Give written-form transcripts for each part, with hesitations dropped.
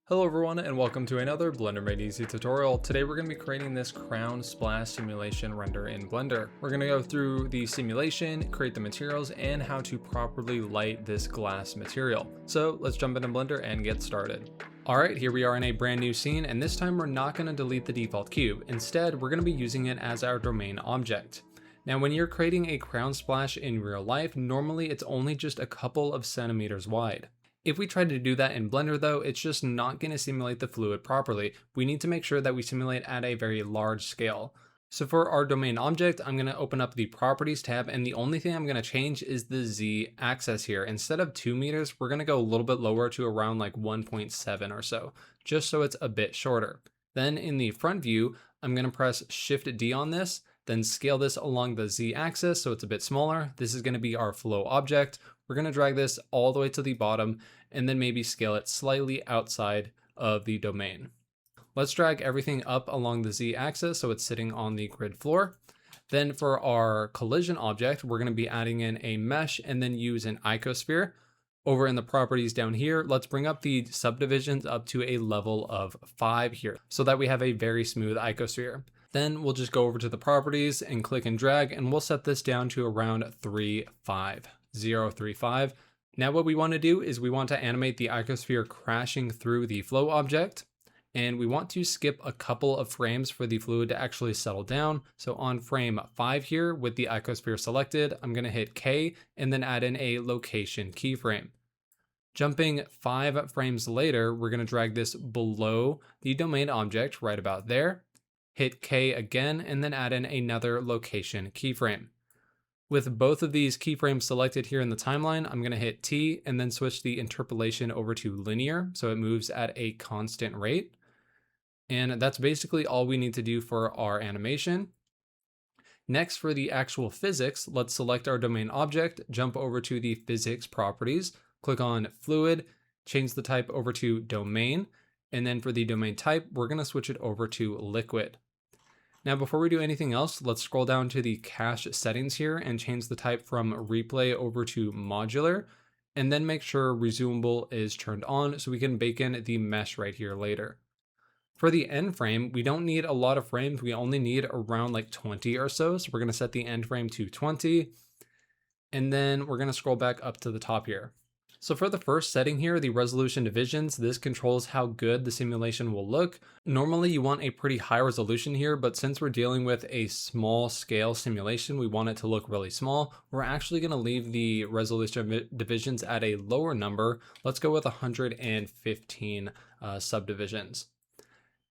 Hello everyone and welcome to another BlenderMadeEasy tutorial. Today we're going to be creating this crown splash simulation render in Blender. We're going to go through the simulation, create the materials, and how to properly light this glass material. So let's jump into Blender and get started. Alright, here we are in a brand new scene, and this time we're not going to delete the default cube. Instead, we're going to be using it as our domain object. Now when you're creating a crown splash in real life, normally it's only just a couple of centimeters wide. If we try to do that in Blender though, it's just not going to simulate the fluid properly. We need to make sure that we simulate at a very large scale. So for our domain object, I'm going to open up the properties tab, and the only thing I'm going to change is the Z axis here. Instead of 2 meters, we're going to go a little bit lower to around like 1.7 or so, just so it's a bit shorter. Then in the front view, I'm going to press Shift D on this, then scale this along the Z axis so it's a bit smaller. This is going to be our flow object. We're going to drag this all the way to the bottom and then maybe scale it slightly outside of the domain. Let's drag everything up along the Z axis so it's sitting on the grid floor. Then for our collision object, we're going to be adding in a mesh and then use an icosphere. Over in the properties down here, let's bring up the subdivisions up to a level of 5 here so that we have a very smooth icosphere. Then we'll just go over to the properties and click and drag, and we'll set this down to around 0.35. Now what we want to do is we want to animate the icosphere crashing through the flow object, and we want to skip a couple of frames for the fluid to actually settle down. So on frame 5 here with the icosphere selected, I'm going to hit K and then add in a location keyframe. Jumping 5 frames later, we're going to drag this below the domain object right about there. Hit K again and then add in another location keyframe. With both of these keyframes selected here in the timeline, I'm going to hit T and then switch the interpolation over to linear so it moves at a constant rate. And that's basically all we need to do for our animation. Next, for the actual physics, let's select our domain object, jump over to the physics properties, click on fluid, change the type over to domain, and then for the domain type, we're going to switch it over to liquid. Now, before we do anything else, let's scroll down to the cache settings here and change the type from replay over to modular, and then make sure resumable is turned on so we can bake in the mesh right here later. For the end frame, we don't need a lot of frames. We only need around like 20 or so. So we're going to set the end frame to 20, and then we're going to scroll back up to the top here. So for the first setting here, the resolution divisions, this controls how good the simulation will look. Normally you want a pretty high resolution here, but since we're dealing with a small scale simulation, we want it to look really small. We're actually going to leave the resolution divisions at a lower number. Let's go with 115 subdivisions.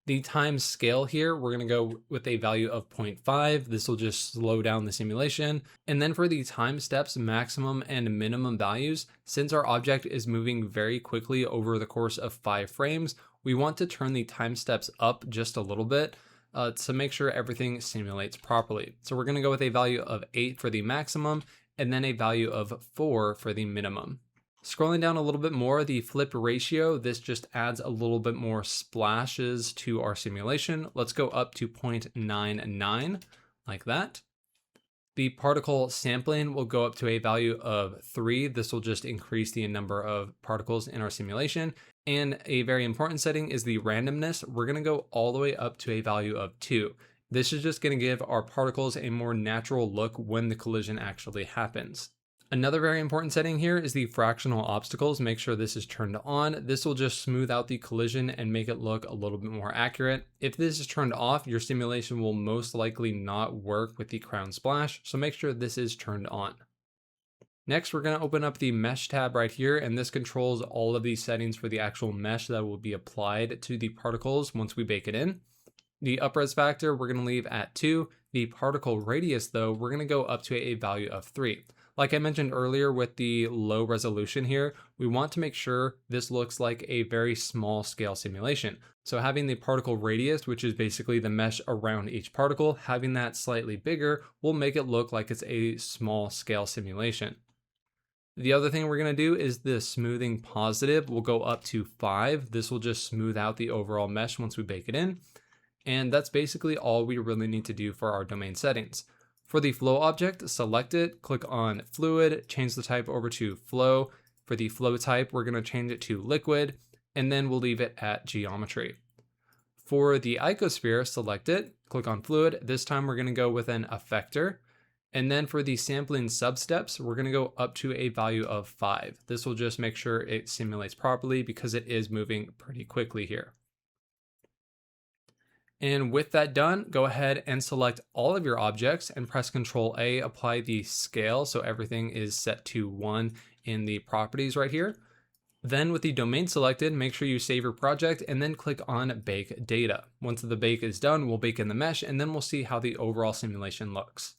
The time scale here, we're going to go with a value of 0.5. This will just slow down the simulation. And then for the time steps, maximum and minimum values, since our object is moving very quickly over the course of 5 frames, we want to turn the time steps up just a little bit to make sure everything simulates properly. So we're going to go with a value of 8 for the maximum and then a value of 4 for the minimum. Scrolling down a little bit more, the flip ratio, this just adds a little bit more splashes to our simulation. Let's go up to 0.99, like that. The particle sampling will go up to a value of 3. This will just increase the number of particles in our simulation. And a very important setting is the randomness. We're going to go all the way up to a value of 2. This is just going to give our particles a more natural look when the collision actually happens. Another very important setting here is the fractional obstacles. Make sure this is turned on. This will just smooth out the collision and make it look a little bit more accurate. If this is turned off, your simulation will most likely not work with the crown splash, so make sure this is turned on. Next, we're going to open up the mesh tab right here, and this controls all of these settings for the actual mesh that will be applied to the particles once we bake it in. The upres factor, we're going to leave at 2. The particle radius, though, we're going to go up to a value of 3. Like I mentioned earlier with the low resolution here, we want to make sure this looks like a very small scale simulation. So having the particle radius, which is basically the mesh around each particle, having that slightly bigger will make it look like it's a small scale simulation. The other thing we're going to do is the smoothing positive will go up to 5. This will just smooth out the overall mesh once we bake it in. And that's basically all we really need to do for our domain settings. For the flow object, select it, click on fluid, change the type over to flow. For the flow type, we're going to change it to liquid. and then we'll leave it at geometry. For the icosphere, select it, click on fluid. This time we're going to go with an effector. And then for the sampling substeps, we're going to go up to a value of 5. This will just make sure it simulates properly because it is moving pretty quickly here. And with that done, go ahead and select all of your objects and press Ctrl A, apply the scale so everything is set to 1 in the properties right here. Then with the domain selected, make sure you save your project and then click on Bake Data. Once the bake is done, we'll bake in the mesh and then we'll see how the overall simulation looks.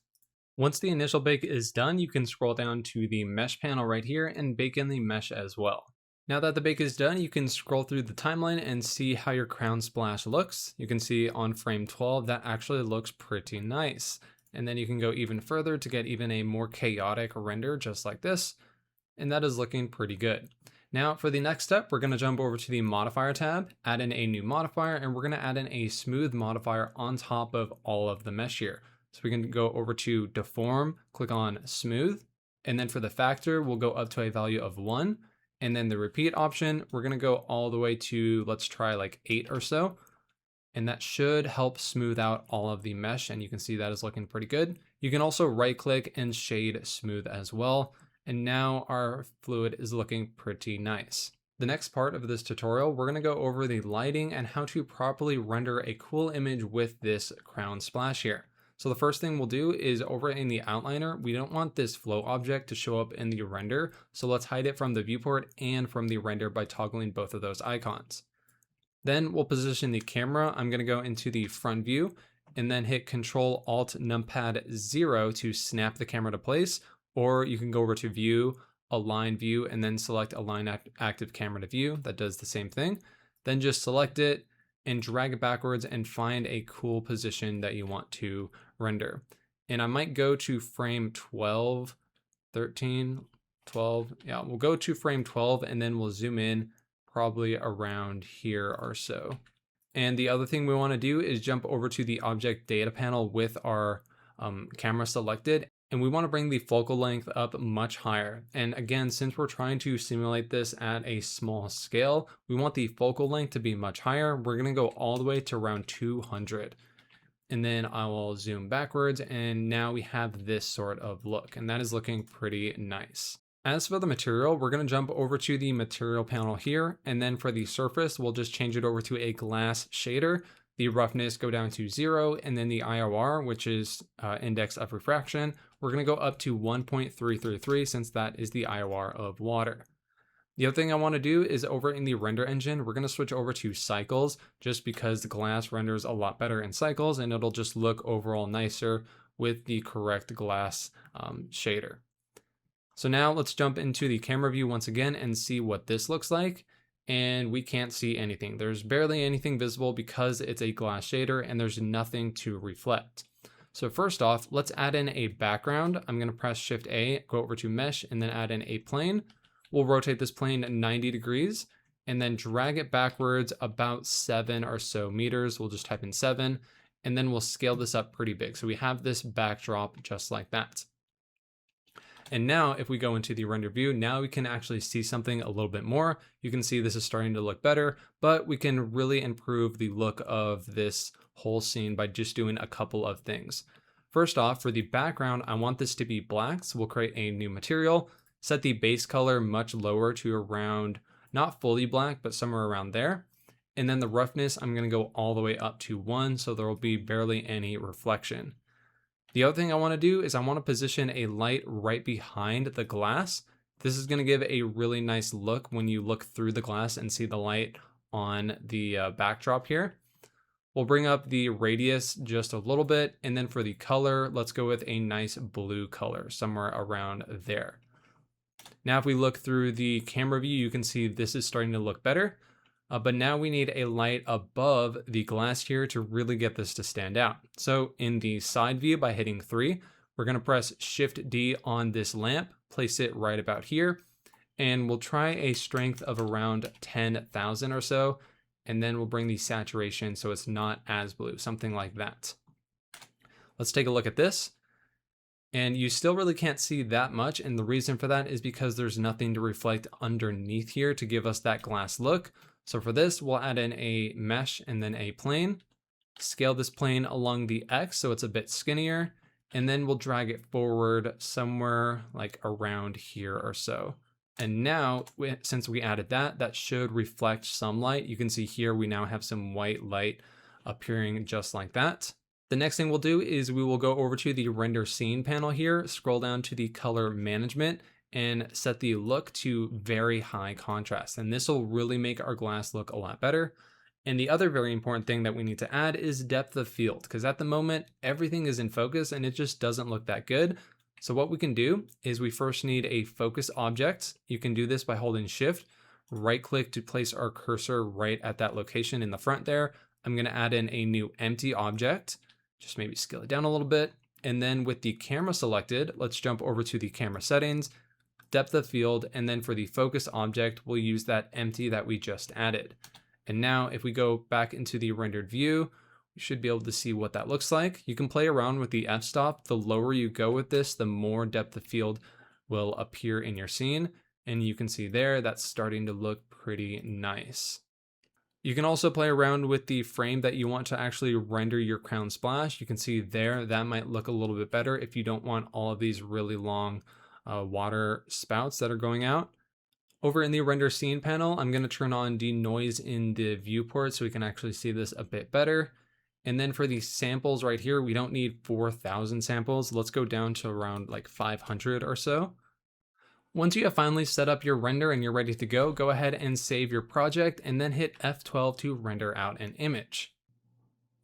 Once the initial bake is done, you can scroll down to the mesh panel right here and bake in the mesh as well. Now that the bake is done, you can scroll through the timeline and see how your crown splash looks. You can see on frame 12 that actually looks pretty nice. And then you can go even further to get even a more chaotic render just like this. And that is looking pretty good. Now for the next step, we're going to jump over to the modifier tab, add in a new modifier, and we're going to add in a smooth modifier on top of all of the mesh here. So we can go over to deform, click on smooth, and then for the factor, we'll go up to a value of 1. And then the repeat option, we're going to go all the way to, let's try like 8 or so. And that should help smooth out all of the mesh. And you can see that is looking pretty good. You can also right click and shade smooth as well. And now our fluid is looking pretty nice. The next part of this tutorial, we're going to go over the lighting and how to properly render a cool image with this crown splash here. So the first thing we'll do is over in the outliner, we don't want this flow object to show up in the render. So let's hide it from the viewport and from the render by toggling both of those icons. Then we'll position the camera. I'm going to go into the front view and then hit Control Alt Numpad 0 to snap the camera to place. Or you can go over to view, align view, and then select align active camera to view. That does the same thing. Then just select it and drag it backwards and find a cool position that you want to render. And I might go to frame 12, 13, 12. Yeah, we'll go to frame 12 and then we'll zoom in probably around here or so. And the other thing we want to do is jump over to the object data panel with our camera selected. And we want to bring the focal length up much higher. And again, since we're trying to simulate this at a small scale, we want the focal length to be much higher. We're going to go all the way to around 200. And then I will zoom backwards. And now we have this sort of look. And that is looking pretty nice. As for the material, we're going to jump over to the material panel here. And then for the surface, we'll just change it over to a glass shader. The roughness go down to 0, and then the IOR, which is index of refraction, we're going to go up to 1.333 since that is the IOR of water. The other thing I want to do is over in the render engine, we're going to switch over to cycles just because the glass renders a lot better in cycles and it'll just look overall nicer with the correct glass shader. So now let's jump into the camera view once again and see what this looks like. And we can't see anything. There's barely anything visible because it's a glass shader and there's nothing to reflect. So first off, let's add in a background. I'm going to press Shift A, go over to mesh and then add in a plane. We'll rotate this plane 90 degrees and then drag it backwards about 7 or so meters. We'll just type in 7 and then we'll scale this up pretty big. So we have this backdrop just like that. And now if we go into the render view, now we can actually see something a little bit more. You can see this is starting to look better, but we can really improve the look of this whole scene by just doing a couple of things. First off, for the background, I want this to be black. So we'll create a new material, set the base color much lower to around, not fully black, but somewhere around there. And then the roughness, I'm going to go all the way up to 1. So there will be barely any reflection. The other thing I want to do is I want to position a light right behind the glass. This is going to give a really nice look when you look through the glass and see the light on the backdrop here. We'll bring up the radius just a little bit. And then for the color, let's go with a nice blue color somewhere around there. Now, if we look through the camera view, you can see this is starting to look better. But now we need a light above the glass here to really get this to stand out. So in the side view by hitting 3, we're going to press Shift D on this lamp, place it right about here, and we'll try a strength of around 10,000 or so. And then we'll bring the saturation so it's not as blue, something like that. Let's take a look at this. And you still really can't see that much. And the reason for that is because there's nothing to reflect underneath here to give us that glass look. So for this, we'll add in a mesh and then a plane, scale this plane along the X so it's a bit skinnier, and then we'll drag it forward somewhere like around here or so. And now, since we added that, that should reflect some light. You can see here we now have some white light appearing just like that. The next thing we'll do is we will go over to the render scene panel here, scroll down to the color management, and set the look to very high contrast. And this will really make our glass look a lot better. And the other very important thing that we need to add is depth of field, because at the moment, everything is in focus and it just doesn't look that good. So what we can do is we first need a focus object. You can do this by holding Shift, right click to place our cursor right at that location in the front there. I'm going to add in a new empty object, just maybe scale it down a little bit. And then with the camera selected, let's jump over to the camera settings, depth of field, and then for the focus object, we'll use that empty that we just added. And now if we go back into the rendered view, you should be able to see what that looks like. You can play around with the f-stop. The lower you go with this, the more depth of field will appear in your scene. And you can see there, that's starting to look pretty nice. You can also play around with the frame that you want to actually render your crown splash. You can see there, that might look a little bit better if you don't want all of these really long water spouts that are going out. Over in the render scene panel, I'm going to turn on denoise in the viewport so we can actually see this a bit better. And then for these samples right here, we don't need 4,000 samples. Let's go down to around like 500 or so. Once you have finally set up your render and you're ready to go ahead and save your project and then hit F12 to render out an image.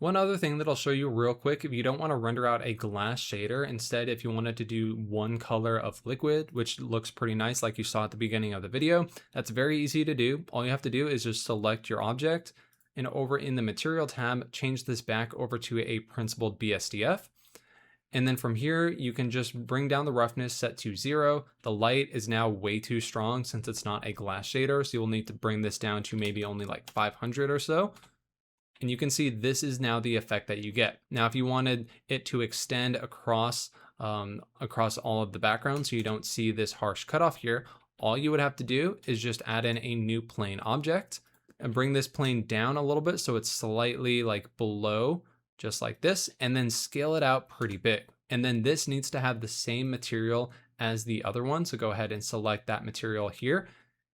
One other thing that I'll show you real quick, if you don't want to render out a glass shader, instead if you wanted to do one color of liquid, which looks pretty nice like you saw at the beginning of the video, that's very easy to do. All you have to do is just select your object, and over in the material tab, change this back over to a principled BSDF. And then from here, you can just bring down the roughness set to 0. The light is now way too strong since it's not a glass shader, so you'll need to bring this down to maybe only like 500 or so. And you can see this is now the effect that you get. Now, if you wanted it to extend across all of the background so you don't see this harsh cutoff here, all you would have to do is just add in a new plane object and bring this plane down a little bit so it's slightly like below, just like this, and then scale it out pretty big. And then this needs to have the same material as the other one. So go ahead and select that material here.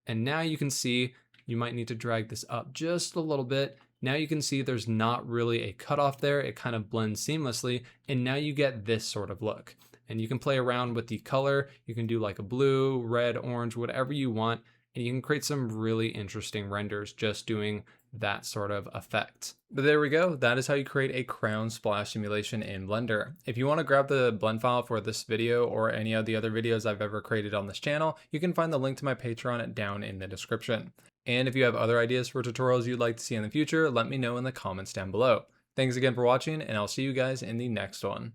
And now you can see you might need to drag this up just a little bit. Now you can see there's not really a cutoff there. It kind of blends seamlessly. And now you get this sort of look. And you can play around with the color. You can do like a blue, red, orange, whatever you want. And you can create some really interesting renders just doing that sort of effect. But there we go. That is how you create a crown splash simulation in Blender. If you want to grab the blend file for this video or any of the other videos I've ever created on this channel, you can find the link to my Patreon down in the description. And if you have other ideas for tutorials you'd like to see in the future, let me know in the comments down below. Thanks again for watching, and I'll see you guys in the next one.